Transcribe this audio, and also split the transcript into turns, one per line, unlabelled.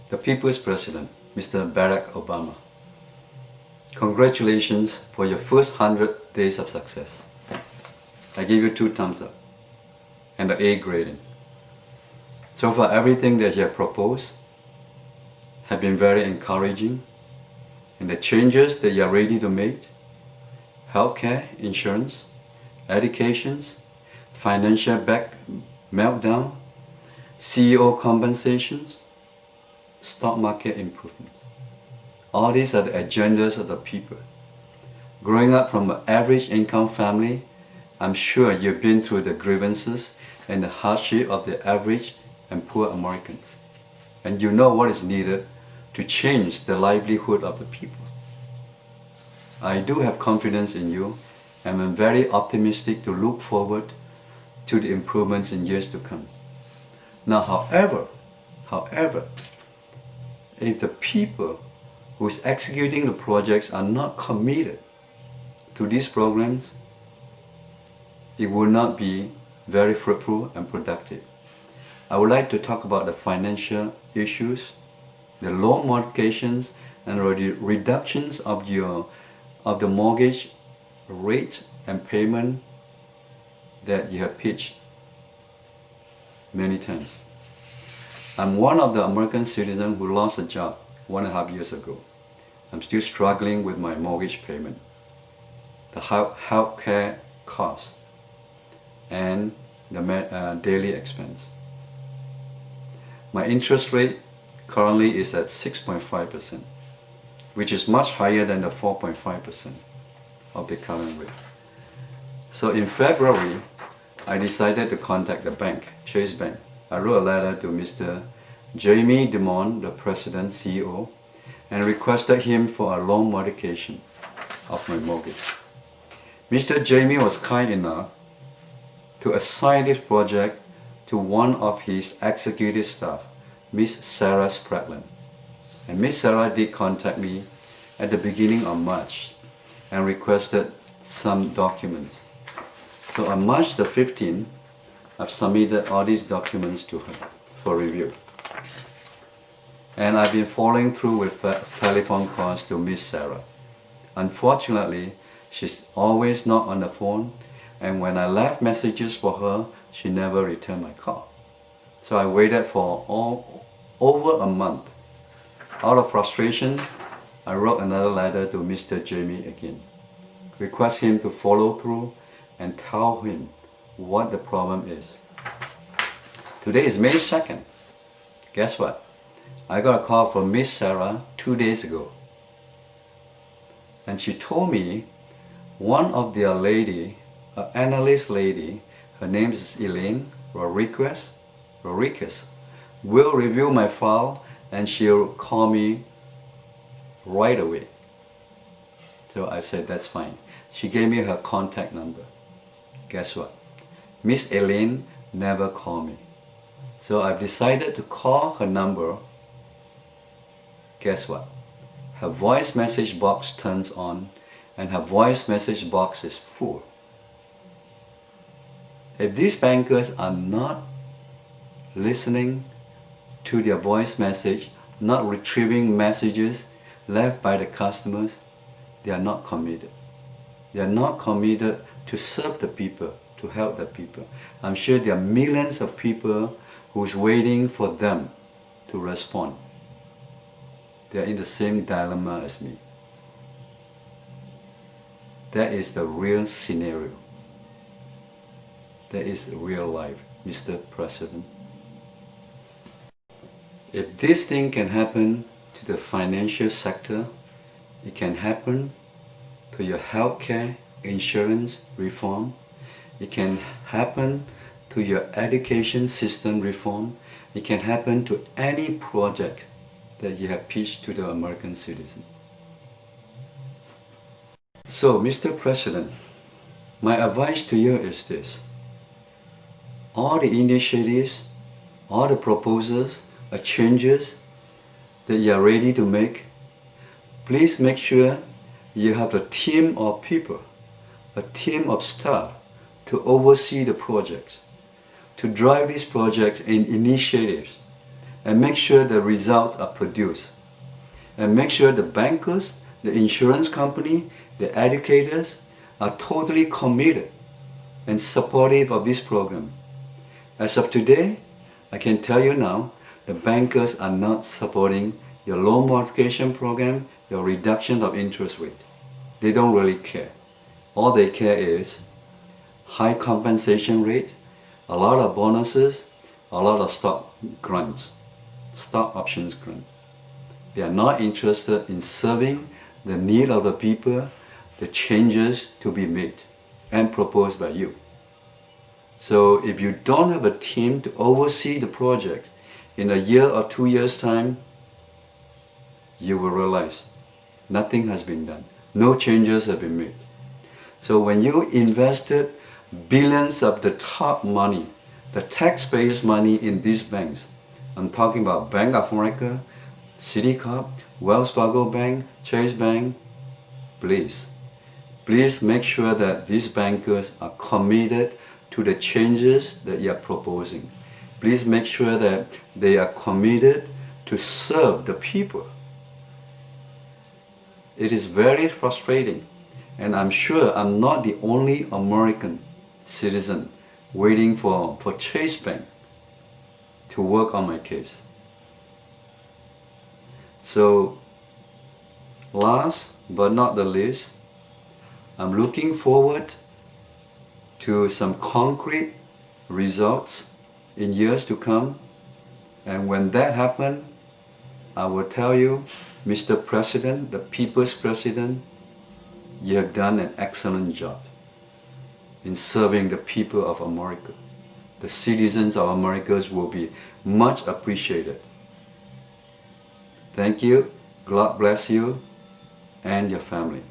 the People's President, Mr. Barack Obama. Congratulations for your first 100 days of success. I give you 2 thumbs up and the A grading. So far, everything that you have proposed have been very encouraging, and the changes that you are ready to make, healthcare, insurance, educations, financial meltdown, CEO compensations, stock market improvement. All these are the agendas of the people. Growing up from an average income family, I'm sure you've been through the grievances and the hardship of the average and poor Americans. And you know what is needed to change the livelihood of the people. I do have confidence in you, and I'm very optimistic to look forward to the improvements in years to come. Now, however, if the people who's executing the projects are not committed to these programs, it will not be very fruitful and productive. I would like to talk about the financial issues, the loan modifications, and the reductions of the mortgage rate and payment that you have pitched many times. I'm one of the American citizens who lost a job 1.5 years ago. I'm still struggling with my mortgage payment, the healthcare costs, and the daily expense. My interest rate currently is at 6.5%, which is much higher than the 4.5% of the current rate. So in February, I decided to contact the bank, Chase Bank. I wrote a letter to Mr. Jamie Dimon, the President CEO, and requested him for a loan modification of my mortgage. Mr. Jamie was kind enough to assign this project to one of his executive staff, Miss Sarah Spratland. And Miss Sarah did contact me at the beginning of March and requested some documents. So on March the 15th, I've submitted all these documents to her for review. And I've been following through with telephone calls to Miss Sarah. Unfortunately, she's always not on the phone, and when I left messages for her, she never returned my call. So I waited for over a month. Out of frustration, I wrote another letter to Mr. Jamie again. Request him to follow through and tell him what the problem is. Today is May 2nd. Guess what? I got a call from Miss Sarah 2 days ago. And she told me one of their lady, an analyst lady, her name is Elaine Rodriguez, will review my file and she'll call me right away. So I said, that's fine. She gave me her contact number. Guess what? Miss Elaine never called me. So I've decided to call her number. Guess what? Her voice message box turns on and her voice message box is full. If these bankers are not listening to their voice message, not retrieving messages left by the customers, they are not committed. They are not committed to serve the people, to help the people. I'm sure there are millions of people who's waiting for them to respond. They are in the same dilemma as me. That is the real scenario. That is real life, Mr. President. If this thing can happen to the financial sector, it can happen to your healthcare insurance reform. It can happen to your education system reform. It can happen to any project that you have pitched to the American citizen. So, Mr. President, my advice to you is this. All the initiatives, all the proposals, changes that you are ready to make, please make sure you have a team of people, a team of staff to oversee the projects, to drive these projects and initiatives, and make sure the results are produced. And make sure the bankers, the insurance company, the educators are totally committed and supportive of this program. As of today, I can tell you now, the bankers are not supporting your loan modification program, your reduction of interest rate. They don't really care. All they care is high compensation rate, a lot of bonuses, a lot of stock grants, stock options grant. They are not interested in serving the need of the people, the changes to be made and proposed by you. So if you don't have a team to oversee the project, in a year or 2 years' time, you will realize nothing has been done. No changes have been made. So when you invested billions of the top money, the taxpayers' money in these banks, I'm talking about Bank of America, Citicorp, Wells Fargo Bank, Chase Bank, please make sure that these bankers are committed to the changes that you are proposing. Please make sure that they are committed to serve the people. It is very frustrating, and I'm sure I'm not the only American citizen waiting for Chase Bank to work on my case. So, last but not the least, I'm looking forward to some concrete results in years to come, and when that happens, I will tell you, Mr. President, the People's President, you have done an excellent job in serving the people of America. The citizens of America will be much appreciated. Thank you, God bless you and your family.